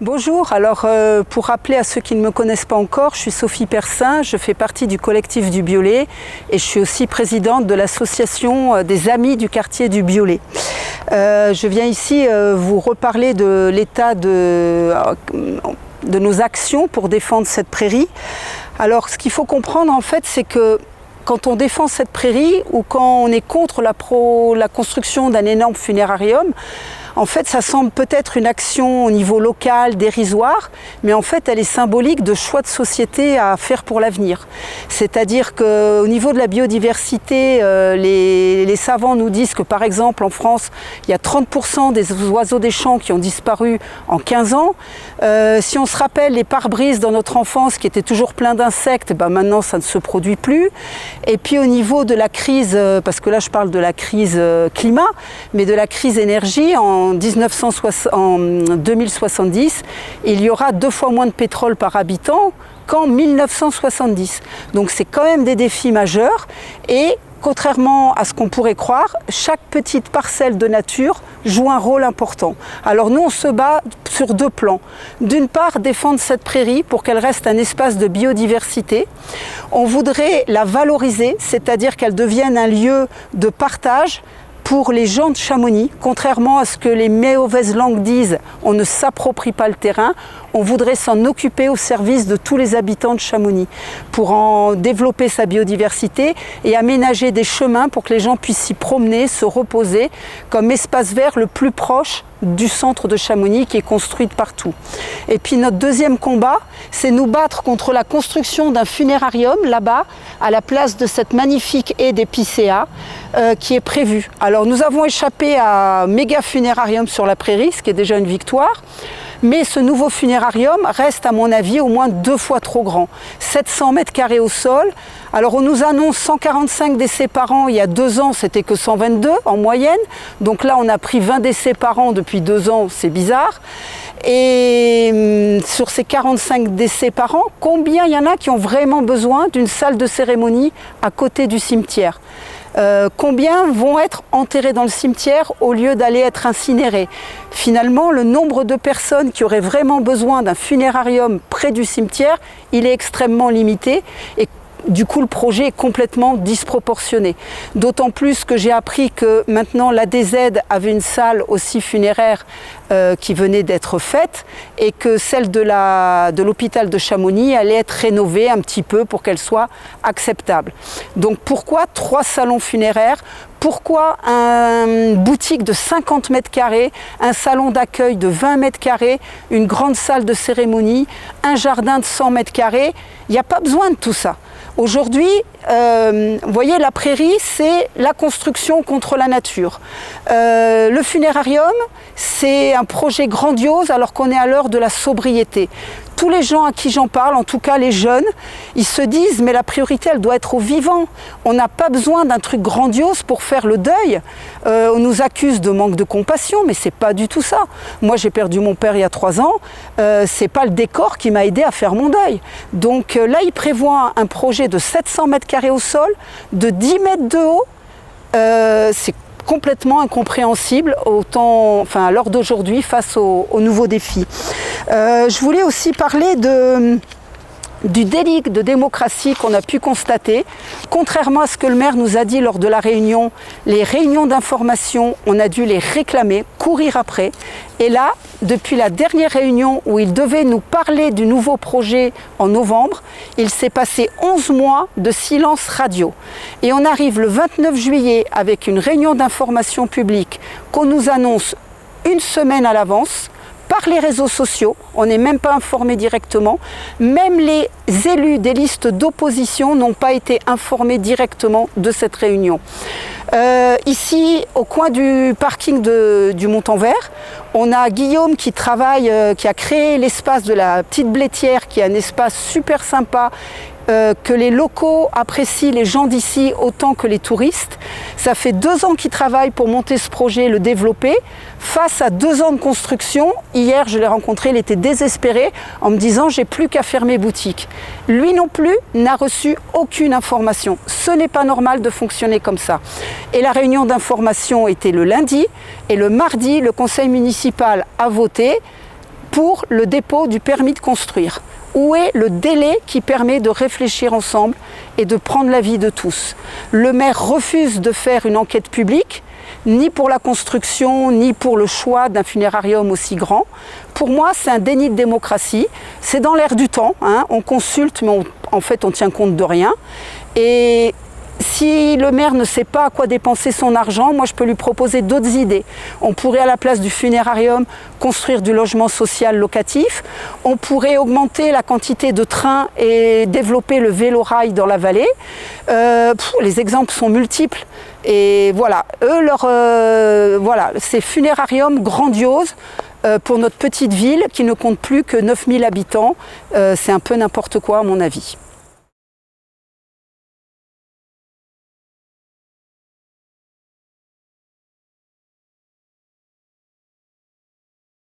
Bonjour, alors pour rappeler à ceux qui ne me connaissent pas encore, je suis Sophie Persin, je fais partie du collectif du Biolay et je suis aussi présidente de l'association des Amis du quartier du Biolay. Je viens ici vous reparler de l'état de nos actions pour défendre cette prairie. Alors ce qu'il faut comprendre en fait, c'est que quand on défend cette prairie ou quand on est contre la construction d'un énorme funérarium, en fait, ça semble peut-être une action au niveau local, dérisoire, mais en fait, elle est symbolique de choix de société à faire pour l'avenir. C'est-à-dire qu'au niveau de la biodiversité, les savants nous disent que, par exemple, en France, il y a 30% des oiseaux des champs qui ont disparu en 15 ans. Si on se rappelle les pare-brises dans notre enfance qui étaient toujours pleins d'insectes, ben maintenant, ça ne se produit plus. Et puis, au niveau de la crise, parce que là, je parle de la crise climat, mais de la crise énergie, en 2070, il y aura 2 fois moins de pétrole par habitant qu'en 1970. Donc c'est quand même des défis majeurs et contrairement à ce qu'on pourrait croire, chaque petite parcelle de nature joue un rôle important. Alors nous, on se bat sur 2 plans. D'une part, défendre cette prairie pour qu'elle reste un espace de biodiversité. On voudrait la valoriser, c'est-à-dire qu'elle devienne un lieu de partage pour les gens de Chamonix. Contrairement à ce que les mauvaises langues disent, on ne s'approprie pas le terrain, on voudrait s'en occuper au service de tous les habitants de Chamonix pour en développer sa biodiversité et aménager des chemins pour que les gens puissent s'y promener, se reposer comme espace vert le plus proche du centre de Chamonix qui est construit partout. Et puis notre deuxième combat, c'est nous battre contre la construction d'un funérarium là-bas, à la place de cette magnifique haie d'épicéas qui est prévue. Alors nous avons échappé à un méga funérarium sur la prairie, ce qui est déjà une victoire. Mais ce nouveau funérarium reste, à mon avis, au moins 2 fois trop grand. 700 mètres carrés au sol. Alors on nous annonce 145 décès par an. Il y a 2 ans, c'était que 122 en moyenne. Donc là, on a pris 20 décès par an depuis 2 ans. C'est bizarre. Et sur ces 45 décès par an, combien il y en a qui ont vraiment besoin d'une salle de cérémonie à côté du cimetière ? Combien vont être enterrés dans le cimetière au lieu d'aller être incinérés? Finalement, le nombre de personnes qui auraient vraiment besoin d'un funérarium près du cimetière, il est extrêmement limité et du coup, le projet est complètement disproportionné. D'autant plus que j'ai appris que maintenant l'ADZ avait une salle aussi funéraire qui venait d'être faite et que celle de l'hôpital de Chamonix allait être rénovée un petit peu pour qu'elle soit acceptable. Donc pourquoi 3 salons funéraires ? Pourquoi une boutique de 50 mètres carrés, un salon d'accueil de 20 mètres carrés, une grande salle de cérémonie, un jardin de 100 mètres carrés? Il n'y a pas besoin de tout ça. Aujourd'hui, vous voyez, la prairie, c'est la construction contre la nature. Le funérarium, c'est un projet grandiose alors qu'on est à l'heure de la sobriété. Tous les gens à qui j'en parle, en tout cas les jeunes, ils se disent mais la priorité elle doit être aux vivants. On n'a pas besoin d'un truc grandiose pour faire le deuil. On nous accuse de manque de compassion, mais c'est pas du tout ça. Moi j'ai perdu mon père il y a 3 ans, c'est pas le décor qui m'a aidé à faire mon deuil. Donc là il prévoit un projet de 700 mètres carrés au sol, de 10 mètres de haut. C'est complètement incompréhensible à l'heure d'aujourd'hui face aux nouveaux défis. Je voulais aussi parler du délit de démocratie qu'on a pu constater. Contrairement à ce que le maire nous a dit lors de la réunion, les réunions d'information, on a dû les réclamer, courir après. Et là, depuis la dernière réunion où il devait nous parler du nouveau projet en novembre, il s'est passé 11 mois de silence radio. Et on arrive le 29 juillet avec une réunion d'information publique qu'on nous annonce 1 semaine à l'avance, par les réseaux sociaux, on n'est même pas informé directement. Même les élus des listes d'opposition n'ont pas été informés directement de cette réunion. Ici, au coin du parking du Montanvert, on a Guillaume qui travaille, qui a créé l'espace de la Petite Blétière, qui est un espace super sympa, que les locaux apprécient, les gens d'ici autant que les touristes. Ça fait 2 ans qu'il travaille pour monter ce projet, le développer. Face à 2 ans de construction, hier je l'ai rencontré, il était désespéré en me disant j'ai plus qu'à fermer boutique. Lui non plus n'a reçu aucune information. Ce n'est pas normal de fonctionner comme ça. Et la réunion d'information était le lundi et le mardi, le conseil municipal a voté pour le dépôt du permis de construire. Où est le délai qui permet de réfléchir ensemble et de prendre l'avis de tous? Le maire refuse de faire une enquête publique, ni pour la construction, ni pour le choix d'un funérarium aussi grand. Pour moi, c'est un déni de démocratie. C'est dans l'air du temps, hein. On consulte, mais en fait, on ne tient compte de rien. Et si le maire ne sait pas à quoi dépenser son argent, moi je peux lui proposer d'autres idées. On pourrait à la place du funérarium construire du logement social locatif. On pourrait augmenter la quantité de trains et développer le vélo-rail dans la vallée. Les exemples sont multiples. Et voilà, ces funérariums grandioses pour notre petite ville qui ne compte plus que 9000 habitants, c'est un peu n'importe quoi à mon avis.